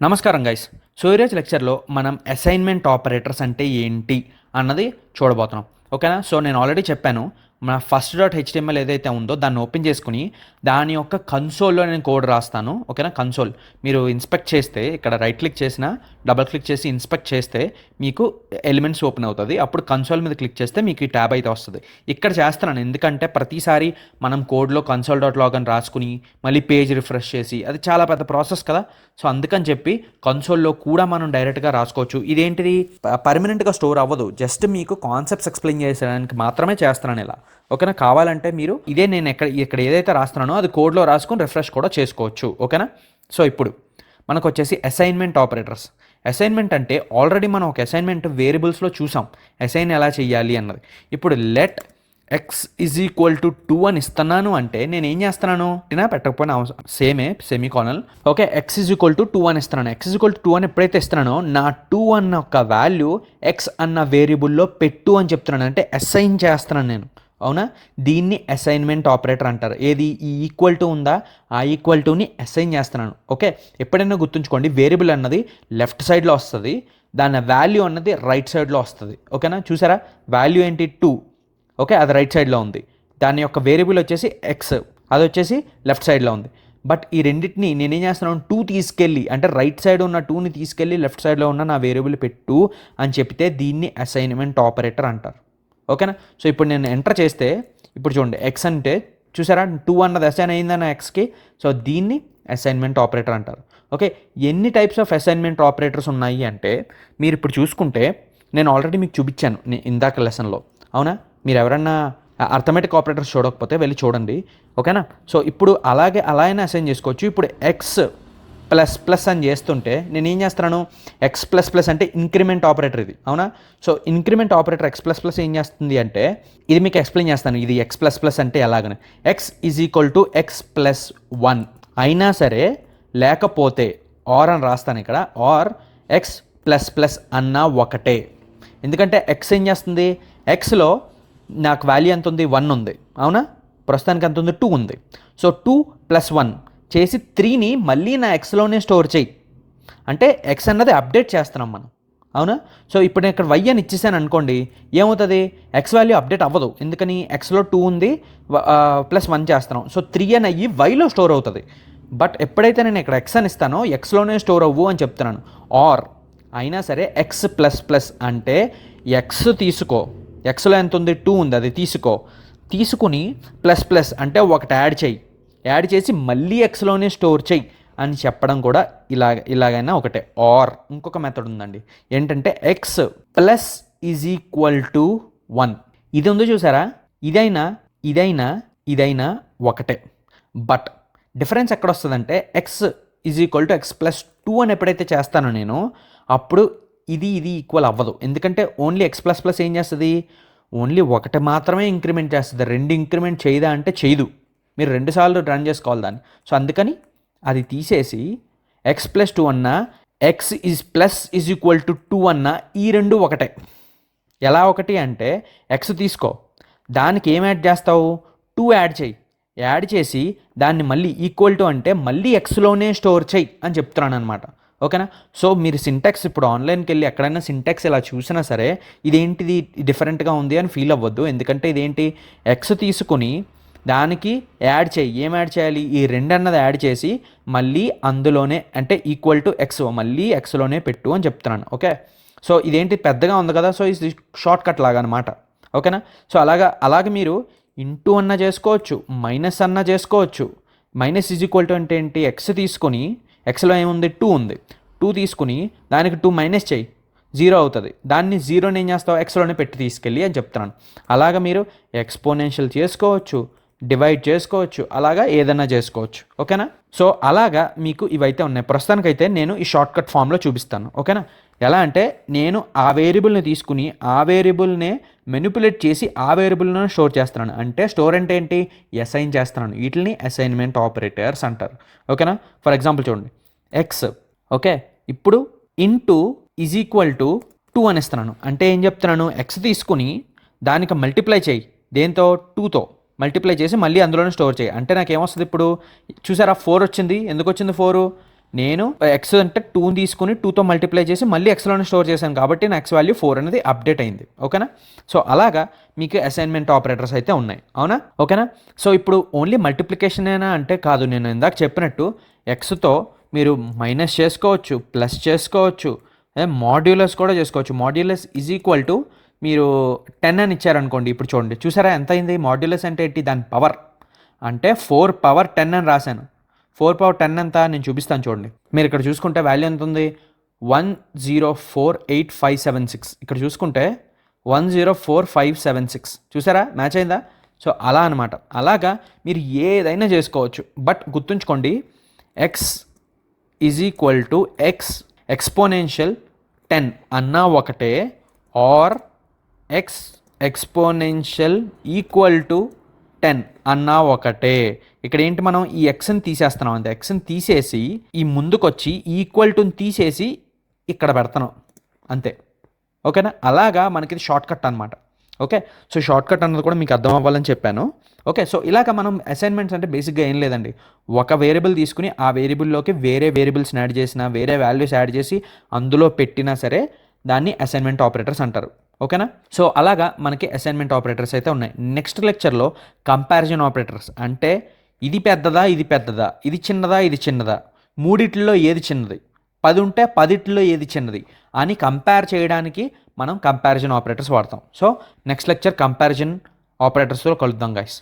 నమస్కారం guys. So ఈరోజు లెక్చర్లో మనం అసైన్మెంట్ ఆపరేటర్స్ అంటే ఏంటి అన్నది చూడబోతున్నాం. ఓకేనా. సో నేను ఆల్రెడీ చెప్పాను, మన ఫస్ట్ డాట్ హెచ్టిఎంఎల్ ఏదైతే ఉందో దాన్ని ఓపెన్ చేసుకుని దాని యొక్క కన్సోల్లో నేను కోడ్ రాస్తాను. ఓకేనా. కన్సోల్ మీరు ఇన్స్పెక్ట్ చేస్తే ఇక్కడ రైట్ క్లిక్ చేసిన డబల్ క్లిక్ చేసి ఇన్స్పెక్ట్ చేస్తే మీకు ఎలిమెంట్స్ ఓపెన్ అవుతుంది. అప్పుడు కన్సోల్ మీద క్లిక్ చేస్తే మీకు ఈ ట్యాబ్ అయితే వస్తుంది. ఇక్కడ చేస్తున్నాను ఎందుకంటే ప్రతిసారి మనం కోడ్లో కన్సోల్ డాట్ లాగ్ అని రాసుకుని మళ్ళీ పేజ్ రిఫ్రెష్ చేసి అది చాలా పెద్ద ప్రాసెస్ కదా. సో అందుకని చెప్పి కన్సోల్లో కూడా మనం డైరెక్ట్గా రాసుకోవచ్చు. ఇదేంటిది పర్మనెంట్గా స్టోర్ అవ్వదు, జస్ట్ మీకు కాన్సెప్ట్స్ ఎక్స్ప్లెయిన్ చేసేదానికి మాత్రమే చేస్తున్నాను ఇలా. ఓకేనా. కావాలంటే మీరు ఇదే నేను ఇక్కడ ఏదైతే రాస్తున్నానో అది కోడ్లో రాసుకొని రిఫ్రెష్ కూడా చేసుకోవచ్చు. ఓకేనా. సో ఇప్పుడు మనకు వచ్చేసి అసైన్మెంట్ ఆపరేటర్స్. అసైన్మెంట్ అంటే ఆల్రెడీ మనం ఒక అసైన్మెంట్ వేరియబుల్స్లో చూసాం అసైన్ ఎలా చేయాలి అన్నది. ఇప్పుడు let X is equal to 2 అని ఇస్తున్నాను అంటే నేను ఏం చేస్తున్నాను, పెట్టకపోయినా అవసరం సేమే semicolon. Okay. X is equal to 2 అని ఇస్తున్నాను. ఎక్స్ ఈజ్ ఈక్వల్ టు 2 అని ఎప్పుడైతే ఇస్తున్నానో నా 2 అన్న ఒక వాల్యూ ఎక్స్ అన్న వేరియబుల్లో పెట్టు అని చెప్తున్నాను, అంటే అసైన్ చేస్తున్నాను నేను. అవునా. దీన్ని అసైన్మెంట్ ఆపరేటర్ అంటారు. ఏది ఈ ఈక్వల్ టు ఉందా ఆ ఈక్వల్ టుని అసైన్ చేస్తున్నాను. ఓకే. ఎప్పుడైనా గుర్తుంచుకోండి, వేరియబుల్ అన్నది లెఫ్ట్ సైడ్లో వస్తుంది, దాని వాల్యూ అన్నది రైట్ సైడ్లో వస్తుంది. ఓకేనా. చూసారా వాల్యూ ఏంటి 2. ఓకే. అది రైట్ సైడ్లో ఉంది. దాని యొక్క వేరియబుల్ వచ్చేసి ఎక్స్, అది వచ్చేసి లెఫ్ట్ సైడ్లో ఉంది. బట్ ఈ రెండింటిని నేనేం చేస్తున్నాను, 2 తీసుకెళ్ళి అంటే రైట్ సైడ్ ఉన్న 2ని తీసుకెళ్ళి లెఫ్ట్ సైడ్లో ఉన్న నా వేరియబుల్ పెట్టు అని చెప్తే దీన్ని అసైన్మెంట్ ఆపరేటర్ అంటారు. ఓకేనా. సో ఇప్పుడు నేను ఎంటర్ చేస్తే ఇప్పుడు చూడండి ఎక్స్ అంటే చూసారా 2 అన్నది అసైన్ అయిందన్న ఎక్స్కి. సో దీన్ని అసైన్మెంట్ ఆపరేటర్ అంటారు. ఓకే. ఎన్ని టైప్స్ ఆఫ్ అసైన్మెంట్ ఆపరేటర్స్ ఉన్నాయి అంటే మీరు ఇప్పుడు చూసుకుంటే నేను ఆల్రెడీ మీకు చూపించాను ఇందాక లెసన్లో. అవునా. మీరు ఎవరన్నా అర్థమెటిక్ ఆపరేటర్స్ చూడకపోతే వెళ్ళి చూడండి. ఓకేనా. సో ఇప్పుడు అలా అయినా అసైన్ చేసుకోవచ్చు. ఇప్పుడు ఎక్స్ ప్లస్ ప్లస్ అని చేస్తుంటే నేను ఏం చేస్తున్నాను, ఎక్స్ ప్లస్ ప్లస్ అంటే ఇంక్రిమెంట్ ఆపరేటర్ ఇది. అవునా. So increment operator X plus plus ఏం చేస్తుంది అంటే ఇది మీకు ఎక్స్ప్లెయిన్ చేస్తాను. ఇది ఎక్స్ ప్లస్ ప్లస్ అంటే ఎలాగని, X is equal to X plus 1 అయినా సరే లేకపోతే ఆర్ అని రాస్తాను ఇక్కడ, ఆర్ ఎక్స్ ప్లస్ ప్లస్ అన్నా ఒకటే. ఎందుకంటే ఎక్స్ ఏం చేస్తుంది, ఎక్స్లో నాకు వాల్యూ ఎంత ఉంది 1 ఉంది. అవునా. ప్రస్తుతానికి ఎంత ఉంది 2 ఉంది. సో 2 + 1 చేసి 3ని మళ్ళీ నా ఎక్స్లోనే స్టోర్ చేయి అంటే ఎక్స్ అన్నది అప్డేట్ చేస్తున్నాం మనం. అవునా. సో ఇప్పుడు నేను ఇక్కడ వై అని ఇచ్చేసాను అనుకోండి, ఏమవుతుంది, ఎక్స్ వాల్యూ అప్డేట్ అవ్వదు. ఎందుకని ఎక్స్లో 2 ఉంది +1 చేస్తున్నాం. సో 3 అని అయ్యి వైలో స్టోర్ అవుతుంది. బట్ ఎప్పుడైతే నేను ఇక్కడ ఎక్స్ అని ఇస్తానో ఎక్స్లోనే స్టోర్ అవ్వు అని చెప్తున్నాను. ఆర్ అయినా సరే ఎక్స్ ప్లస్ ప్లస్ అంటే ఎక్స్ తీసుకో, ఎక్స్లో ఎంత ఉంది 2 ఉంది, అది తీసుకుని ప్లస్ ప్లస్ అంటే ఒకటి యాడ్ చేసి మళ్ళీ ఎక్స్లోనే స్టోర్ చేయి అని చెప్పడం కూడా ఇలాగైనా ఒకటే. ఆర్ ఇంకొక మెథడ్ ఉందండి, ఏంటంటే X plus is equal to 1. ఇది ఉందో చూసారా, ఇదైనా ఒకటే. బట్ డిఫరెన్స్ ఎక్కడ వస్తుందంటే X is equal to X plus 2 అని ఎప్పుడైతే చేస్తానో నేను అప్పుడు ఇది ఈక్వల్ అవ్వదు. ఎందుకంటే ఓన్లీ ఎక్స్ ప్లస్ ప్లస్ ఏం చేస్తుంది, ఓన్లీ ఒకటి మాత్రమే ఇంక్రిమెంట్ చేస్తుంది. 2 ఇంక్రిమెంట్ చేయదా అంటే చేయదు. మీరు 2 సార్లు రన్ చేసుకోవాలి దాన్ని. సో అందుకని అది తీసేసి ఎక్స్ ప్లస్ 2 అన్నా ఎక్స్ ఈజ్ ఈక్వల్ టు 2 అన్నా ఈ రెండు ఒకటే. ఎలా ఒకటి అంటే ఎక్స్ తీసుకో, దానికి ఏం యాడ్ చేస్తావు 2 యాడ్ చేసి దాన్ని మళ్ళీ ఈక్వల్ టు అంటే మళ్ళీ ఎక్స్లోనే స్టోర్ చేయి అని చెప్తున్నాను అనమాట. ఓకేనా. సో మీరు సింటాక్స్ ఇప్పుడు ఆన్లైన్కి వెళ్ళి ఎక్కడైనా సింటాక్స్ ఇలా చూసినా సరే ఇదేంటిది డిఫరెంట్గా ఉంది అని ఫీల్ అవ్వద్దు. ఎందుకంటే ఇదేంటి, ఎక్స్ తీసుకుని దానికి యాడ్ ఏం యాడ్ చేయాలి, ఈ 2 అన్నది యాడ్ చేసి మళ్ళీ అందులోనే అంటే ఈక్వల్ టు ఎక్స్ మళ్ళీ ఎక్స్లోనే పెట్టు అని చెప్తున్నాను. ఓకే. సో ఇదేంటి పెద్దగా ఉంది కదా, సో ఇది షార్ట్ కట్ లాగా అనమాట. ఓకేనా. సో అలాగే మీరు ఇంటూ అన్నా చేసుకోవచ్చు, మైనస్ అన్నా చేసుకోవచ్చు. మైనస్ ఈజ్ ఈక్వల్ టు అంటే ఏంటి, ఎక్స్ తీసుకొని ఎక్స్లో ఏముంది 2 ఉంది, 2 తీసుకుని దానికి 2 మైనస్ చేయి 0 అవుతుంది. దాన్ని 0ని ఏం చేస్తావు ఎక్స్లోనే పెట్టి తీసుకెళ్ళి అని చెప్తున్నాను. అలాగా మీరు ఎక్స్పోనెన్షియల్ చేసుకోవచ్చు, డివైడ్ చేసుకోవచ్చు, అలాగా ఏదైనా చేసుకోవచ్చు. ఓకేనా. సో అలాగా మీకు ఇవైతే ఉన్నాయి. ప్రస్తుతానికైతే నేను ఈ షార్ట్కట్ ఫామ్లో చూపిస్తాను. ఓకేనా. ఎలా అంటే నేను ఆ వేరియబుల్ని తీసుకుని ఆ వేరియబుల్నే మెనిపులేట్ చేసి ఆ వేరియబుల్ని స్టోర్ చేస్తున్నాను. అంటే స్టోర్ అంటే ఏంటి, అసైన్ చేస్తున్నాను. వీటిని అసైన్మెంట్ ఆపరేటర్స్ అంటారు. ఓకేనా. ఫర్ ఎగ్జాంపుల్ చూడండి ఎక్స్. ఓకే. ఇప్పుడు ఇంటూ ఈజ్ ఈక్వల్ టు 2 అని ఇస్తున్నాను. అంటే ఏం చెప్తున్నాను, ఎక్స్ తీసుకుని దానికి మల్టిప్లై చేయి, దేంతో 2తో మల్టిప్లై చేసి మళ్ళీ అందులోనే స్టోర్ చేయి. అంటే నాకు ఏమొస్తుంది ఇప్పుడు చూసారా 4 వచ్చింది. ఎందుకు వచ్చింది 4, నేను ఎక్స్ అంటే 2ని తీసుకుని 2తో మల్టిప్లై చేసి మళ్ళీ ఎక్స్లోనే స్టోర్ చేశాను కాబట్టి నా ఎక్స్ వాల్యూ 4 అనేది అప్డేట్ అయింది. ఓకేనా? సో అలాగా మీకు అసైన్మెంట్ ఆపరేటర్స్ అయితే ఉన్నాయి. అవునా? ఓకేనా? సో ఇప్పుడు ఓన్లీ మల్టిప్లికేషనేనా అంటే కాదు. నేను ఇందాక చెప్పినట్టు ఎక్స్తో మీరు మైనస్ చేసుకోవచ్చు, ప్లస్ చేసుకోవచ్చు, మాడ్యులస్ కూడా చేసుకోవచ్చు. మాడ్యులస్ ఈజ్ ఈక్వల్ టు మీరు 10 అని ఇచ్చారనుకోండి. ఇప్పుడు చూడండి, చూసారా ఎంత అయింది? మాడ్యులస్ అంటే ఏంటి? దాని పవర్ అంటే 4 పవర్ 10 అని రాశాను. 4 పవర్ 10 ఎంత నేను చూపిస్తాను చూడండి. మీరు ఇక్కడ చూసుకుంటే వాల్యూ ఎంత ఉంది? 1048,576. ఇక్కడ చూసుకుంటే 104576. చూసారా మ్యాచ్ అయిందా? సో అలా అనమాట. అలాగా మీరు ఏదైనా చేసుకోవచ్చు. బట్ గుర్తుంచుకోండి, x is equal to x exponential 10 అన్నా ఒకటే, or x exponential equal to 10 అన్నా ఒకటే. ఇక్కడ ఏంటి, మనం ఈ ఎక్స్ని తీసేస్తున్నాం అంతే. ఎక్స్ని తీసేసి ఈ ముందుకొచ్చి ఈక్వల్ టుని తీసేసి ఇక్కడ పెడతాను అంతే. ఓకేనా? అలాగా మనకి షార్ట్ కట్ అనమాట. ఓకే, సో షార్ట్ కట్ అన్నది కూడా మీకు అర్థం అవ్వాలని చెప్పాను. ఓకే, సో ఇలాగ మనం అసైన్మెంట్స్ అంటే బేసిక్గా ఏం లేదండి, ఒక వేరియబుల్ తీసుకుని ఆ వేరియబుల్లోకి వేరే వేరియబుల్స్ని యాడ్ చేసినా, వేరే వాల్యూస్ యాడ్ చేసి అందులో పెట్టినా సరే దాన్ని అసైన్మెంట్ ఆపరేటర్స్ అంటారు. ఓకేనా? సో అలాగా మనకి అసైన్మెంట్ ఆపరేటర్స్ అయితే ఉన్నాయి. నెక్స్ట్ లెక్చర్లో కంపారిజన్ ఆపరేటర్స్ అంటే ఇది పెద్దదా, ఇది పెద్దదా, ఇది చిన్నదా, ఇది చిన్నదా, మూడిట్లో ఏది చిన్నది, 10 ఉంటే 10లో ఏది చిన్నది అని కంపేర్ చేయడానికి మనం కంపారిజన్ ఆపరేటర్స్ వాడతాం. సో నెక్స్ట్ లెక్చర్ కంపారిజన్ ఆపరేటర్స్లో కలుద్దాం గైస్.